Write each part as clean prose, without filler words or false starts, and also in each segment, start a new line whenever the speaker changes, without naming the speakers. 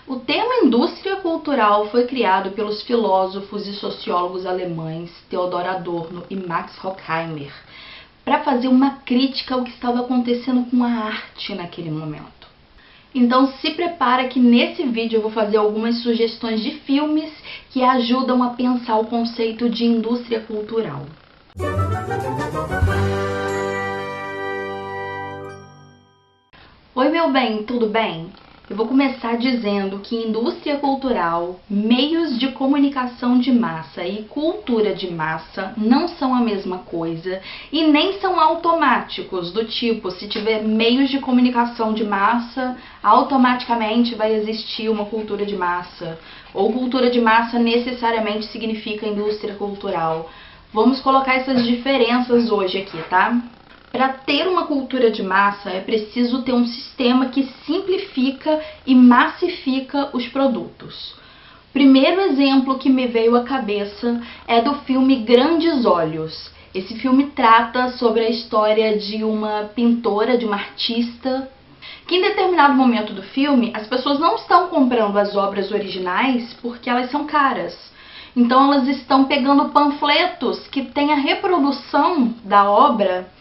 O termo indústria cultural foi criado pelos filósofos e sociólogos alemães Theodor Adorno e Max Horkheimer para fazer uma crítica ao que estava acontecendo com a arte naquele momento. Então se prepara que nesse vídeo eu vou fazer algumas sugestões de filmes que ajudam a pensar o conceito de indústria cultural. Oi meu bem, tudo bem? Eu vou começar dizendo que indústria cultural, meios de comunicação de massa e cultura de massa não são a mesma coisa e nem são automáticos, do tipo, se tiver meios de comunicação de massa, automaticamente vai existir uma cultura de massa, ou cultura de massa necessariamente significa indústria cultural. Vamos colocar essas diferenças hoje aqui, tá? Para ter uma cultura de massa, é preciso ter um sistema que simplifica e massifica os produtos. O primeiro exemplo que me veio à cabeça é do filme Grandes Olhos. Esse filme trata sobre a história de uma pintora, de uma artista, que em determinado momento do filme, as pessoas não estão comprando as obras originais porque elas são caras. Então elas estão pegando panfletos que têm a reprodução da obra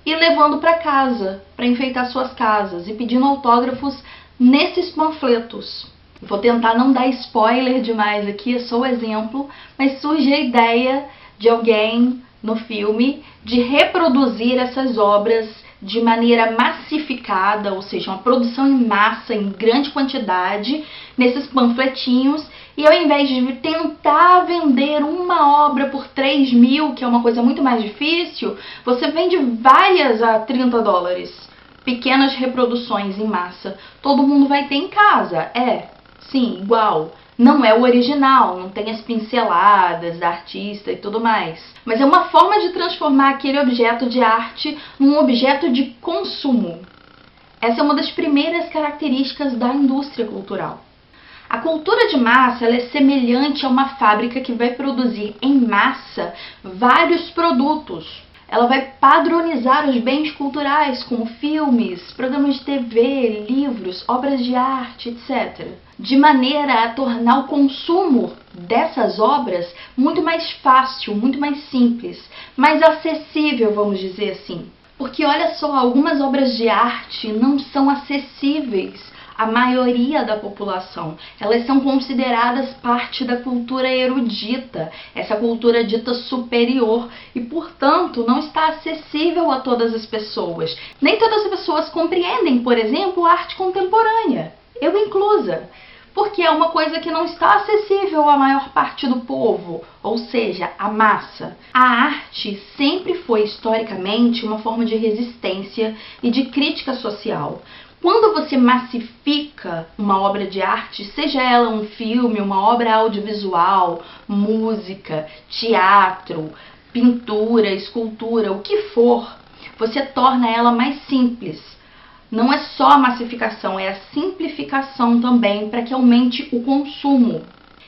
e levando para casa, para enfeitar suas casas, e pedindo autógrafos nesses panfletos. Vou tentar não dar spoiler demais aqui, é só o exemplo, mas surge a ideia de alguém no filme de reproduzir essas obras de maneira massificada, ou seja, uma produção em massa, em grande quantidade, nesses panfletinhos, e ao invés de tentar vender uma obra por 3 mil, que é uma coisa muito mais difícil, você vende várias a $30. Pequenas reproduções em massa. Todo mundo vai ter em casa. Sim, igual. Não é o original, não tem as pinceladas da artista e tudo mais. Mas é uma forma de transformar aquele objeto de arte num objeto de consumo. Essa é uma das primeiras características da indústria cultural. A cultura de massa ela é semelhante a uma fábrica que vai produzir em massa vários produtos. Ela vai padronizar os bens culturais, como filmes, programas de TV, livros, obras de arte, etc. De maneira a tornar o consumo dessas obras muito mais fácil, muito mais simples, mais acessível, vamos dizer assim. Porque olha só, algumas obras de arte não são acessíveis à maioria da população. Elas são consideradas parte da cultura erudita, essa cultura dita superior, e portanto não está acessível a todas as pessoas. Nem todas as pessoas compreendem, por exemplo, a arte contemporânea, eu inclusa, porque é uma coisa que não está acessível à maior parte do povo, ou seja, à massa. A arte sempre foi historicamente uma forma de resistência e de crítica social. Quando você massifica uma obra de arte, seja ela um filme, uma obra audiovisual, música, teatro, pintura, escultura, o que for, você torna ela mais simples. Não é só a massificação, é a simplificação também para que aumente o consumo.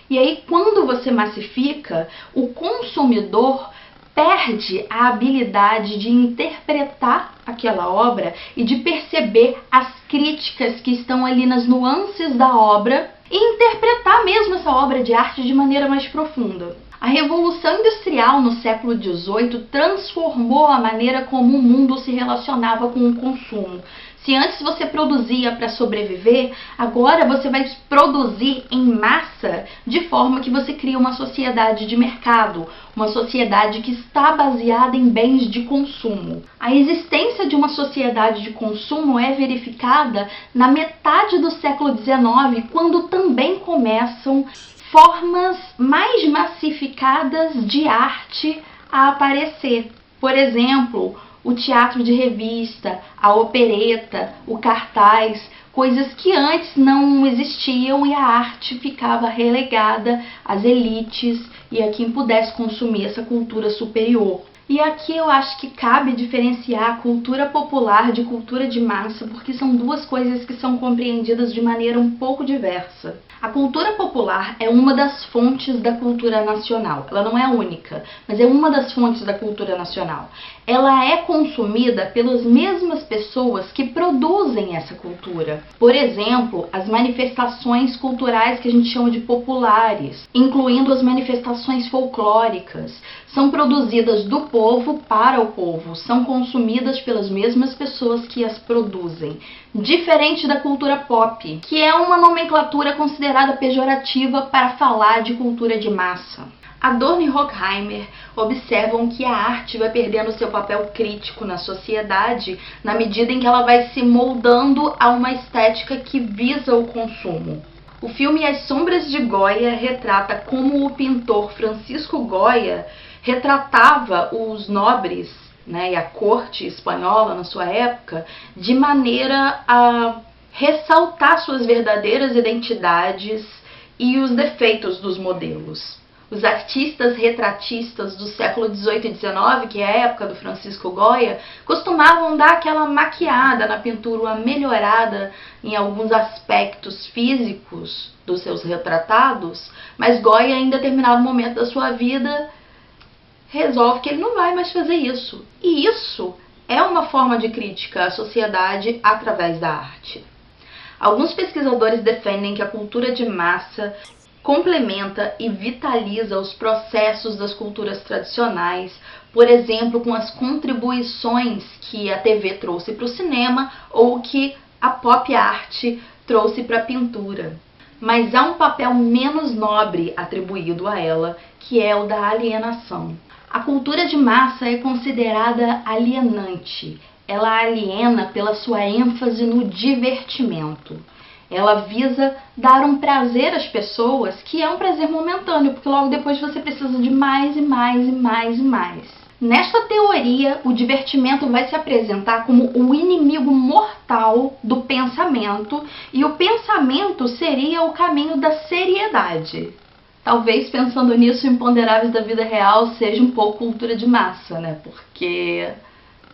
E aí, quando você massifica, o consumidor perde a habilidade de interpretar aquela obra e de perceber as críticas que estão ali nas nuances da obra e interpretar mesmo essa obra de arte de maneira mais profunda. A Revolução Industrial no século XVIII transformou a maneira como o mundo se relacionava com o consumo. Se antes você produzia para sobreviver, agora você vai produzir em massa de forma que você cria uma sociedade de mercado, uma sociedade que está baseada em bens de consumo. A existência de uma sociedade de consumo é verificada na metade do século XIX, quando também começam formas mais massificadas de arte a aparecer. Por exemplo, o teatro de revista, a opereta, o cartaz, coisas que antes não existiam e a arte ficava relegada às elites e a quem pudesse consumir essa cultura superior. E aqui eu acho que cabe diferenciar a cultura popular de cultura de massa, porque são duas coisas que são compreendidas de maneira um pouco diversa. A cultura popular é uma das fontes da cultura nacional. Ela não é a única, mas é uma das fontes da cultura nacional. ela é consumida pelas mesmas pessoas que produzem essa cultura. Por exemplo, as manifestações culturais que a gente chama de populares, incluindo as manifestações folclóricas, são produzidas do povo para o povo, são consumidas pelas mesmas pessoas que as produzem. Diferente da cultura pop, que é uma nomenclatura considerada pejorativa para falar de cultura de massa. Adorno e Horkheimer observam que a arte vai perdendo seu papel crítico na sociedade na medida em que ela vai se moldando a uma estética que visa o consumo. O filme As Sombras de Goya retrata como o pintor Francisco Goya retratava os nobres, e a corte espanhola na sua época, de maneira a ressaltar suas verdadeiras identidades e os defeitos dos modelos. Os artistas retratistas do século XVIII e XIX, que é a época do Francisco Goya, costumavam dar aquela maquiada na pintura, uma melhorada em alguns aspectos físicos dos seus retratados, mas Goya, em determinado momento da sua vida, resolve que ele não vai mais fazer isso. E isso é uma forma de crítica à sociedade através da arte. Alguns pesquisadores defendem que a cultura de massa complementa e vitaliza os processos das culturas tradicionais, por exemplo, com as contribuições que a TV trouxe para o cinema ou que a pop art trouxe para a pintura. Mas há um papel menos nobre atribuído a ela, que é o da alienação. A cultura de massa é considerada alienante. Ela aliena pela sua ênfase no divertimento. Ela visa dar um prazer às pessoas, que é um prazer momentâneo, porque logo depois você precisa de mais e mais e mais e mais. Nesta teoria, o divertimento vai se apresentar como o inimigo mortal do pensamento, e o pensamento seria o caminho da seriedade. Talvez, pensando nisso, Imponderáveis da Vida Real seja um pouco cultura de massa, Porque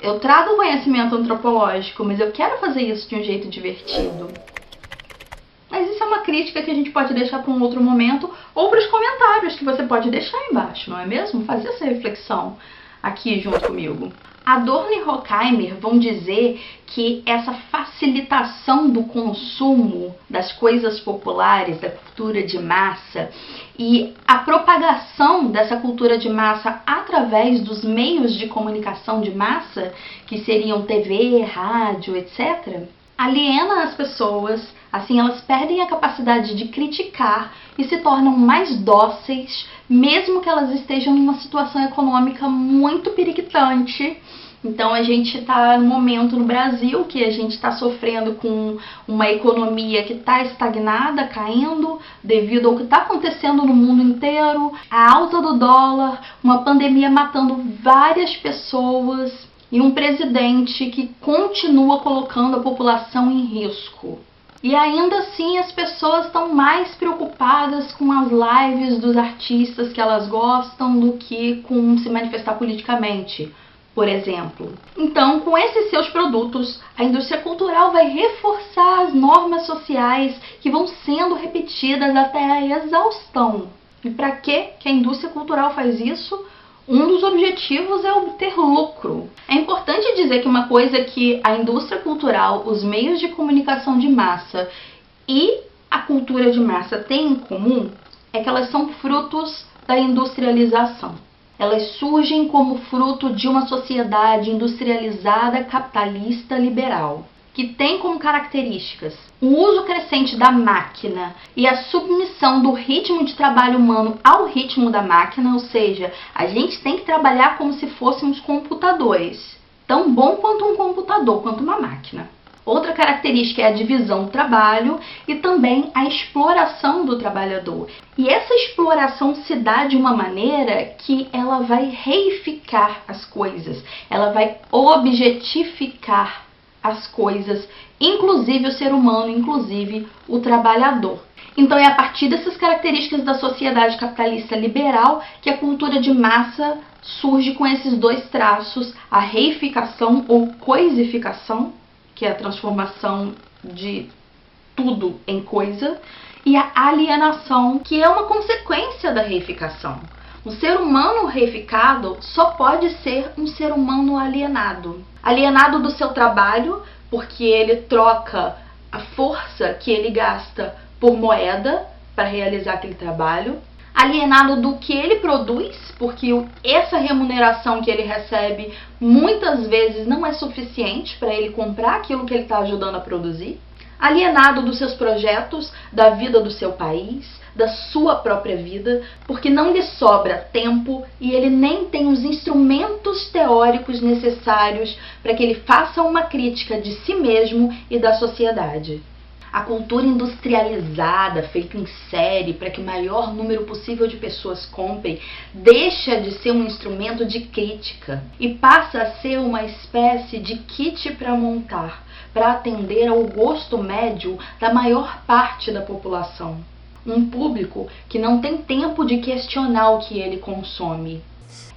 eu trago conhecimento antropológico, mas eu quero fazer isso de um jeito divertido. Mas isso é uma crítica que a gente pode deixar para um outro momento, ou para os comentários que você pode deixar aí embaixo, não é mesmo? Fazer essa reflexão aqui junto comigo. Adorno e Horkheimer vão dizer que essa facilitação do consumo das coisas populares, da cultura de massa, e a propagação dessa cultura de massa através dos meios de comunicação de massa, que seriam TV, rádio, etc., aliena as pessoas, assim elas perdem a capacidade de criticar e se tornam mais dóceis, mesmo que elas estejam em uma situação econômica muito periquitante. Então a gente está no momento no Brasil que a gente está sofrendo com uma economia que está estagnada, caindo, devido ao que está acontecendo no mundo inteiro, a alta do dólar, uma pandemia matando várias pessoas, e um presidente que continua colocando a população em risco. E ainda assim as pessoas estão mais preocupadas com as lives dos artistas que elas gostam do que com se manifestar politicamente, por exemplo. Então, com esses seus produtos, a indústria cultural vai reforçar as normas sociais que vão sendo repetidas até a exaustão. E para que a indústria cultural faz isso? Um dos objetivos é obter lucro. É importante dizer que uma coisa que a indústria cultural, os meios de comunicação de massa e a cultura de massa têm em comum é que elas são frutos da industrialização. Elas surgem como fruto de uma sociedade industrializada, capitalista, liberal, que tem como características o uso crescente da máquina e a submissão do ritmo de trabalho humano ao ritmo da máquina, ou seja, a gente tem que trabalhar como se fôssemos computadores, tão bom quanto um computador, quanto uma máquina. Outra característica é a divisão do trabalho e também a exploração do trabalhador. E essa exploração se dá de uma maneira que ela vai reificar as coisas, ela vai objetificar as coisas, inclusive o ser humano, inclusive o trabalhador. Então é a partir dessas características da sociedade capitalista liberal que a cultura de massa surge com esses dois traços, a reificação ou coisificação, que é a transformação de tudo em coisa, e a alienação, que é uma consequência da reificação. Um ser humano reificado só pode ser um ser humano alienado. Alienado do seu trabalho, porque ele troca a força que ele gasta por moeda para realizar aquele trabalho. Alienado do que ele produz, porque essa remuneração que ele recebe muitas vezes não é suficiente para ele comprar aquilo que ele está ajudando a produzir. Alienado dos seus projetos, da vida do seu país, da sua própria vida, porque não lhe sobra tempo e ele nem tem os instrumentos teóricos necessários para que ele faça uma crítica de si mesmo e da sociedade. A cultura industrializada, feita em série para que o maior número possível de pessoas comprem, deixa de ser um instrumento de crítica e passa a ser uma espécie de kit para montar, para atender ao gosto médio da maior parte da população. Um público que não tem tempo de questionar o que ele consome.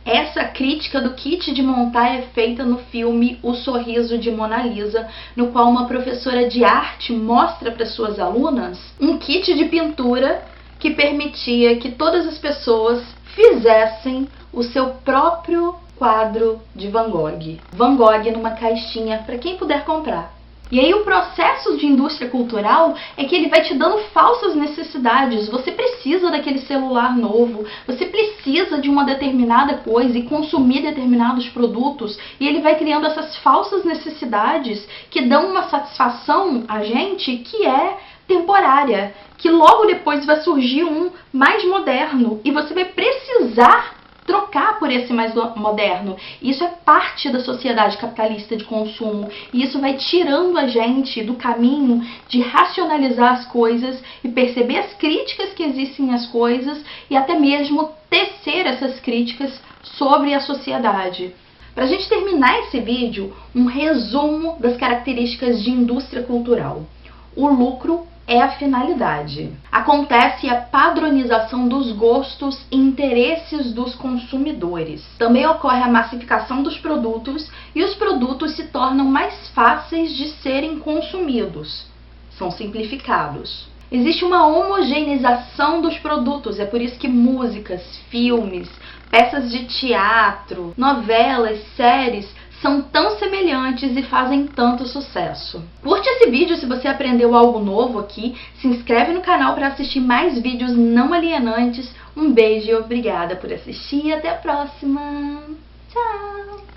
Essa crítica do kit de montar é feita no filme O Sorriso de Mona Lisa, no qual uma professora de arte mostra para suas alunas um kit de pintura que permitia que todas as pessoas fizessem o seu próprio quadro de Van Gogh. Van Gogh numa caixinha para quem puder comprar. E aí o processo de indústria cultural é que ele vai te dando falsas necessidades. Você precisa daquele celular novo, você precisa de uma determinada coisa e consumir determinados produtos, e ele vai criando essas falsas necessidades que dão uma satisfação a gente que é temporária, que logo depois vai surgir um mais moderno e você vai precisar trocar por esse mais moderno. Isso é parte da sociedade capitalista de consumo e isso vai tirando a gente do caminho de racionalizar as coisas e perceber as críticas que existem às coisas e até mesmo tecer essas críticas sobre a sociedade. Para a gente terminar esse vídeo, um resumo das características de indústria cultural. O lucro é a finalidade. Acontece a padronização dos gostos e interesses dos consumidores. Também ocorre a massificação dos produtos e os produtos se tornam mais fáceis de serem consumidos. São simplificados. Existe uma homogeneização dos produtos, é por isso que músicas, filmes, peças de teatro, novelas, séries são tão semelhantes e fazem tanto sucesso. Curte esse vídeo se você aprendeu algo novo aqui, se inscreve no canal para assistir mais vídeos não alienantes. Um beijo e obrigada por assistir e até a próxima. Tchau!